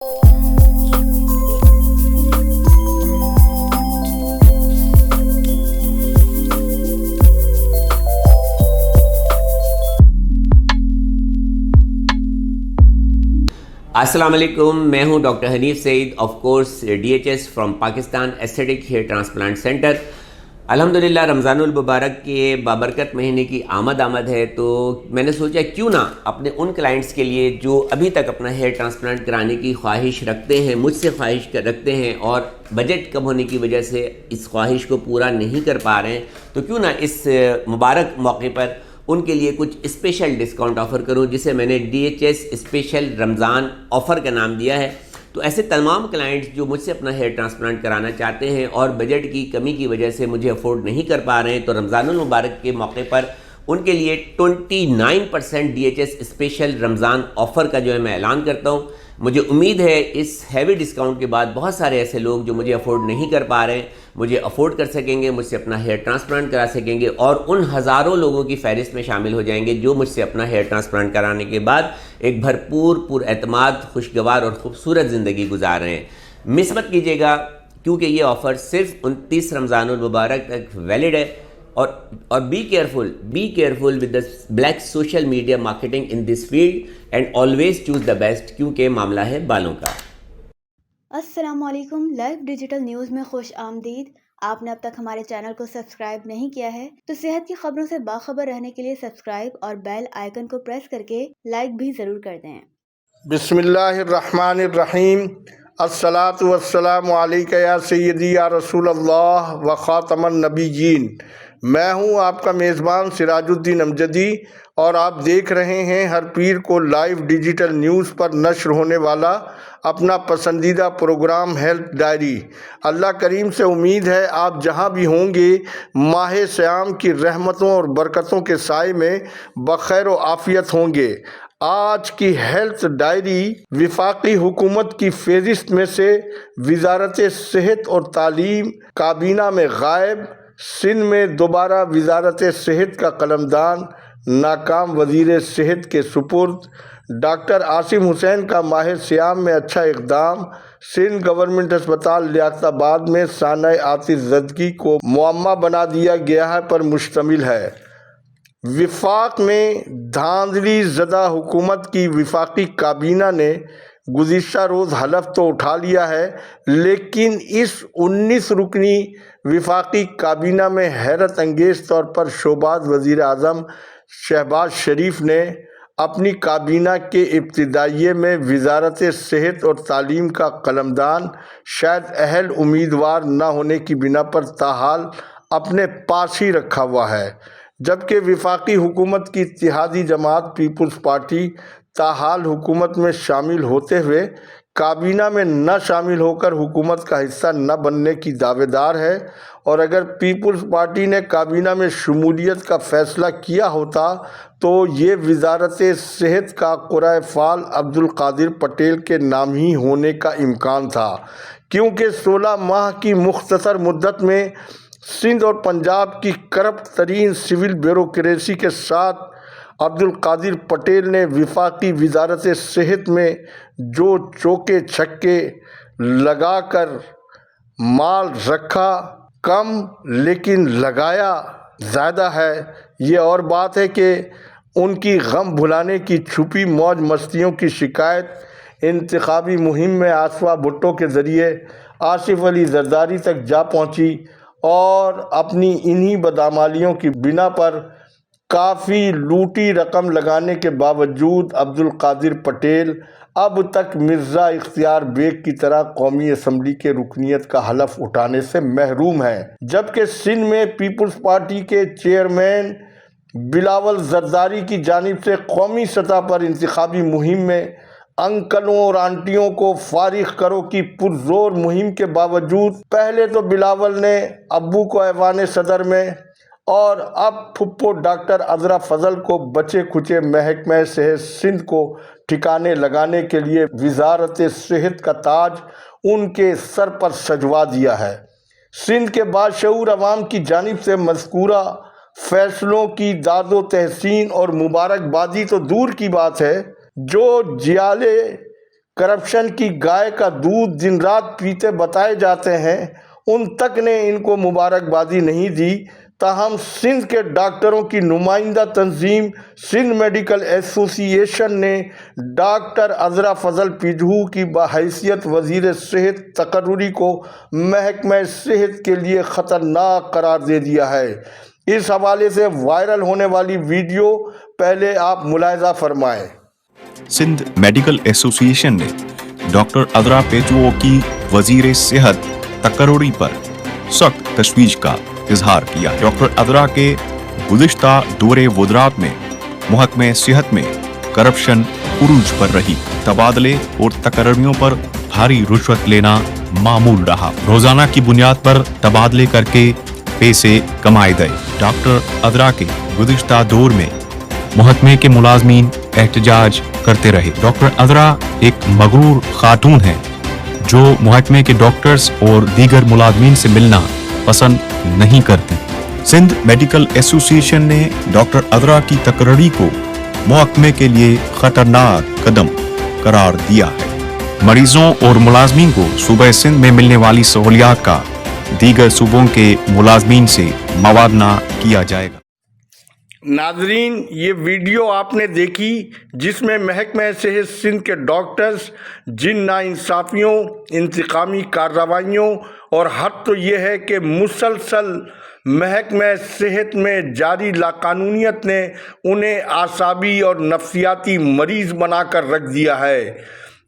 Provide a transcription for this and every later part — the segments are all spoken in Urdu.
السلام علیکم، میں ہوں doctor Hanif Saeed, of course DHS from Pakistan aesthetic hair transplant centre. الحمدللہ رمضان المبارک کے بابرکت مہینے کی آمد ہے، تو میں نے سوچا کیوں نہ اپنے ان کلائنٹس کے لیے جو ابھی تک اپنا ہیئر ٹرانسپلانٹ کرانے کی خواہش رکھتے ہیں، مجھ سے خواہش رکھتے ہیں اور بجٹ کم ہونے کی وجہ سے اس خواہش کو پورا نہیں کر پا رہے ہیں، تو کیوں نہ اس مبارک موقع پر ان کے لیے کچھ اسپیشل ڈسکاؤنٹ آفر کروں، جسے میں نے DHS اسپیشل رمضان آفر کا نام دیا ہے۔ تو ایسے تمام کلائنٹس جو مجھ سے اپنا ہیئر ٹرانسپلانٹ کرانا چاہتے ہیں اور بجٹ کی کمی کی وجہ سے مجھے افورڈ نہیں کر پا رہے ہیں، تو رمضان المبارک کے موقع پر ان کے لیے 29% DHS اسپیشل رمضان آفر کا جو ہے میں اعلان کرتا ہوں۔ مجھے امید ہے اس ہیوی ڈسکاؤنٹ کے بعد بہت سارے ایسے لوگ جو مجھے افورڈ نہیں کر پا رہے ہیں مجھے افورڈ کر سکیں گے، مجھ سے اپنا ہیئر ٹرانسپلانٹ کرا سکیں گے اور ان ہزاروں لوگوں کی فہرست میں شامل ہو جائیں گے جو مجھ سے اپنا ہیئر ٹرانسپلانٹ کرانے کے بعد ایک پر اعتماد، خوشگوار اور خوبصورت زندگی گزار رہے ہیں۔ مس مت کیجیے گا، کیونکہ یہ آفر صرف 29 رمضان المبارک تک ویلڈ ہے، اور be careful with the black social media marketing in this field and always choose the best، کیونکہ معاملہ ہے بالوں کا۔ السلام علیکم، لائف ڈیجیٹل نیوز میں خوش آمدید۔ آپ نے اب تک ہمارے چینل کو سبسکرائب نہیں کیا ہے تو صحت کی خبروں سے باخبر رہنے کے لیے سبسکرائب اور بیل آئیکن کو پریس کر کے لائک بھی ضرور کر دیں۔ بسم اللہ الرحمن الرحیم۔ الصلاۃ والسلام علیک یا سیدی یا رسول اللہ و خاتم النبیین۔ میں ہوں آپ کا میزبان سراج الدین امجدی، اور آپ دیکھ رہے ہیں ہر پیر کو لائیو ڈیجیٹل نیوز پر نشر ہونے والا اپنا پسندیدہ پروگرام ہیلتھ ڈائری۔ اللہ کریم سے امید ہے آپ جہاں بھی ہوں گے ماہ سیام کی رحمتوں اور برکتوں کے سائے میں بخیر و عافیت ہوں گے۔ آج کی ہیلتھ ڈائری وفاقی حکومت کی فہرست میں سے وزارت صحت اور تعلیم کابینہ میں غائب، سندھ میں دوبارہ وزارت صحت کا قلمدان ناکام وزیر صحت کے سپرد، ڈاکٹر عاصم حسین کا ماہ سیام میں اچھا اقدام، سندھ گورنمنٹ ہسپتال لیاقت آباد میں سانحہ آتش زدگی کو معمہ بنا دیا گیا ہے پر مشتمل ہے۔ وفاق میں دھاندلی زدہ حکومت کی وفاقی کابینہ نے گزشتہ روز حلف تو اٹھا لیا ہے، لیکن اس 19 رکنی وفاقی کابینہ میں حیرت انگیز طور پر شہباز وزیر اعظم شہباز شریف نے اپنی کابینہ کے ابتدائیے میں وزارت صحت اور تعلیم کا قلمدان شاید اہل امیدوار نہ ہونے کی بنا پر تاحال اپنے پاس ہی رکھا ہوا ہے، جبکہ وفاقی حکومت کی اتحادی جماعت پیپلز پارٹی تاحال حکومت میں شامل ہوتے ہوئے کابینہ میں نہ شامل ہو کر حکومت کا حصہ نہ بننے کی دعوے دار ہے، اور اگر پیپلز پارٹی نے کابینہ میں شمولیت کا فیصلہ کیا ہوتا تو یہ وزارت صحت کا قرعہ فعال عبدالقادر پٹیل کے نام ہی ہونے کا امکان تھا، کیونکہ 16 ماہ کی مختصر مدت میں سندھ اور پنجاب کی کرپٹ ترین سول بیوروکریسی کے ساتھ عبدالقادر پٹیل نے وفاقی وزارت صحت میں جو چوکے چھکے لگا کر مال رکھا کم لیکن لگایا زیادہ ہے۔ یہ اور بات ہے کہ ان کی غم بھلانے کی چھپی موج مستیوں کی شکایت انتخابی مہم میں آصفہ بھٹو کے ذریعے آصف علی زرداری تک جا پہنچی، اور اپنی انہی بدعمالیوں کی بنا پر کافی لوٹی رقم لگانے کے باوجود عبدالقادر پٹیل اب تک مرزا اختیار بیگ کی طرح قومی اسمبلی کے رکنیت کا حلف اٹھانے سے محروم ہے، جبکہ سندھ میں پیپلز پارٹی کے چیئرمین بلاول زرداری کی جانب سے قومی سطح پر انتخابی مہم میں انکلوں اور آنٹیوں کو فارغ کرو کی پرزور مہم کے باوجود پہلے تو بلاول نے ابو کو ایوان صدر میں اور اب پھپھو ڈاکٹر عذرا فضل کو بچے کھچے محکمہ صحت سندھ کو ٹھکانے لگانے کے لیے وزارت صحت کا تاج ان کے سر پر سجوا دیا ہے۔ سندھ کے باشعور عوام کی جانب سے مذکورہ فیصلوں کی داد و تحسین اور مبارکبادی تو دور کی بات ہے، جو جیالے کرپشن کی گائے کا دودھ دن رات پیتے بتائے جاتے ہیں، ان تک نے ان کو مبارکبادی نہیں دی۔ تاہم سندھ کے ڈاکٹروں کی نمائندہ تنظیم سندھ میڈیکل ایسوسی ایشن نے ڈاکٹر عذرا فضل پیجو کی بحیثیت وزیر صحت تقرری کو محکمہ صحت کے لیے خطرناک قرار دے دیا ہے۔ اس حوالے سے وائرل ہونے والی ویڈیو پہلے آپ ملاحظہ فرمائیں۔ سندھ میڈیکل ایسوسی ایشن نے ڈاکٹر عذرا پیجو کی وزیر صحت تقرری پر سخت تشویش کا اظہار کیا۔ ڈاکٹر عذرا کے گزشتہ دورے وزارت میں محکمہ صحت میں کرپشن عروج پر رہی، تبادلے اور تقرریوں پر بھاری رشوت لینا معمول رہا، روزانہ کی بنیاد پر تبادلے کر کے پیسے کمائے گئے۔ ڈاکٹر عذرا کے گزشتہ دور میں محکمے کے ملازمین احتجاج کرتے رہے۔ ڈاکٹر عذرا ایک مغرور خاتون ہیں جو محکمے کے ڈاکٹرز اور دیگر ملازمین سے ملنا پسند نہیں کرتی۔ سندھ میڈیکل ایسوسی ایشن نے ڈاکٹر عذرا کی تقرری کو محکمے کے لیے خطرناک قدم قرار دیا ہے۔ مریضوں اور ملازمین کو صوبہ سندھ میں ملنے والی سہولیات کا دیگر صوبوں کے ملازمین سے موازنہ کیا جائے گا۔ ناظرین، یہ ویڈیو آپ نے دیکھی جس میں محکمہ صحت سندھ کے ڈاکٹرز جن ناانصافیوں، انتقامی کارروائیوں اور حد تو یہ ہے کہ مسلسل محکمہ صحت میں جاری لاقانونیت نے انہیں اعصابی اور نفسیاتی مریض بنا کر رکھ دیا ہے۔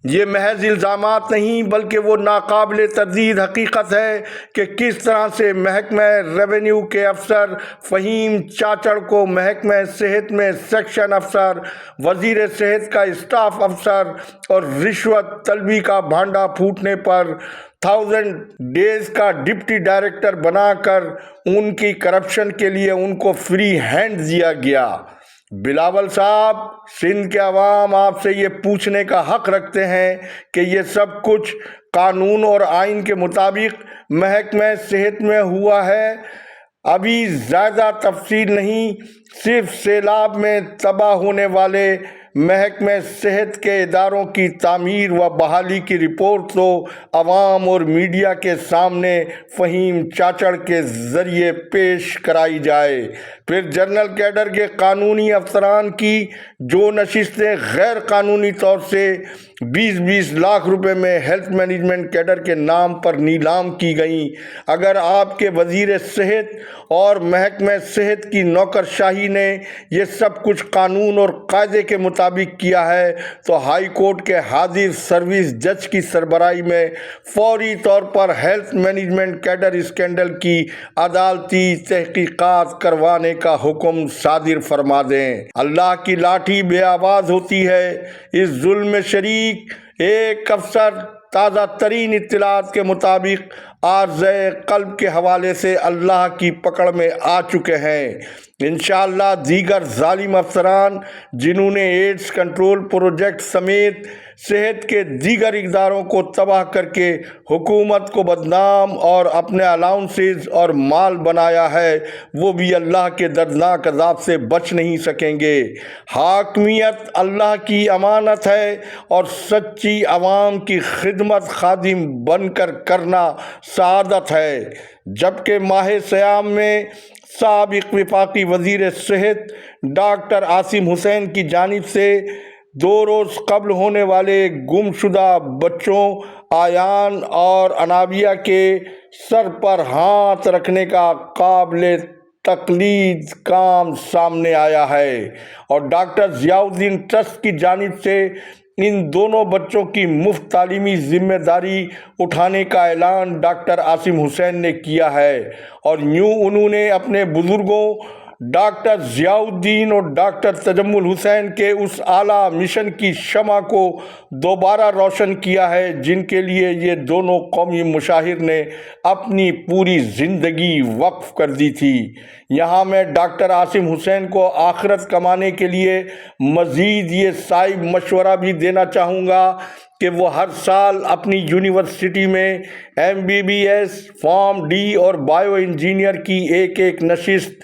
یہ محض الزامات نہیں بلکہ وہ ناقابل تردید حقیقت ہے کہ کس طرح سے محکمہ ریونیو کے افسر فہیم چاچڑ کو محکمہ صحت میں سیکشن افسر، وزیر صحت کا اسٹاف افسر اور رشوت طلبی کا بھانڈا پھوٹنے پر 1000 ڈیز کا ڈپٹی ڈائریکٹر بنا کر ان کی کرپشن کے لیے ان کو فری ہینڈ دیا گیا۔ بلاول صاحب، سندھ کے عوام آپ سے یہ پوچھنے کا حق رکھتے ہیں کہ یہ سب کچھ قانون اور آئین کے مطابق محکمہ صحت میں ہوا ہے؟ ابھی زیادہ تفصیل نہیں، صرف سیلاب میں تباہ ہونے والے محکمہ صحت کے اداروں کی تعمیر و بحالی کی رپورٹ تو عوام اور میڈیا کے سامنے فہیم چاچڑ کے ذریعے پیش کرائی جائے۔ پھر جنرل کیڈر کے قانونی افسران کی جو نشستیں غیر قانونی طور سے 20-20 لاکھ روپے میں ہیلتھ مینجمنٹ کیڈر کے نام پر نیلام کی گئیں، اگر آپ کے وزیر صحت اور محکمہ صحت کی نوکرشاہی نے یہ سب کچھ قانون اور قاعدے کے مطابق کیا ہے تو ہائی کورٹ کے حاضر سروس جج کی سربراہی میں فوری طور پر ہیلتھ مینجمنٹ کیڈر اسکینڈل کی عدالتی تحقیقات کروانے کا حکم صادر فرما دیں۔ اللہ کی لاٹھی بے آواز ہوتی ہے۔ اس ظلم میں شریک ایک افسر تازہ ترین اطلاعات کے مطابق عارضۂ قلب کے حوالے سے اللہ کی پکڑ میں آ چکے ہیں۔ انشاءاللہ دیگر ظالم افسران جنہوں نے ایڈز کنٹرول پروجیکٹ سمیت صحت کے دیگر اقداروں کو تباہ کر کے حکومت کو بدنام اور اپنے الاؤنسز اور مال بنایا ہے، وہ بھی اللہ کے دردناک عذاب سے بچ نہیں سکیں گے۔ حاکمیت اللہ کی امانت ہے اور سچی عوام کی خدمت خادم بن کر کرنا سعادت ہے۔ جبکہ ماہ سیام میں سابق وفاقی وزیر صحت ڈاکٹر عاصم حسین کی جانب سے 2 روز قبل ہونے والے گمشدہ بچوں آیان اور انابیہ کے سر پر ہاتھ رکھنے کا قابل تقلید کام سامنے آیا ہے اور ڈاکٹر ضیاء الدین ٹرسٹ کی جانب سے ان دونوں بچوں کی مفت تعلیمی ذمہ داری اٹھانے کا اعلان ڈاکٹر عاصم حسین نے کیا ہے، اور یوں انہوں نے اپنے بزرگوں ڈاکٹر ضیاء الدین اور ڈاکٹر تجمل حسین کے اس اعلیٰ مشن کی شمع کو دوبارہ روشن کیا ہے جن کے لیے یہ دونوں قومی مشاہیر نے اپنی پوری زندگی وقف کر دی تھی۔ یہاں میں ڈاکٹر عاصم حسین کو آخرت کمانے کے لیے مزید یہ صائب مشورہ بھی دینا چاہوں گا کہ وہ ہر سال اپنی یونیورسٹی میں MBBS، فارم ڈی اور بائیو انجینئر کی ایک نشست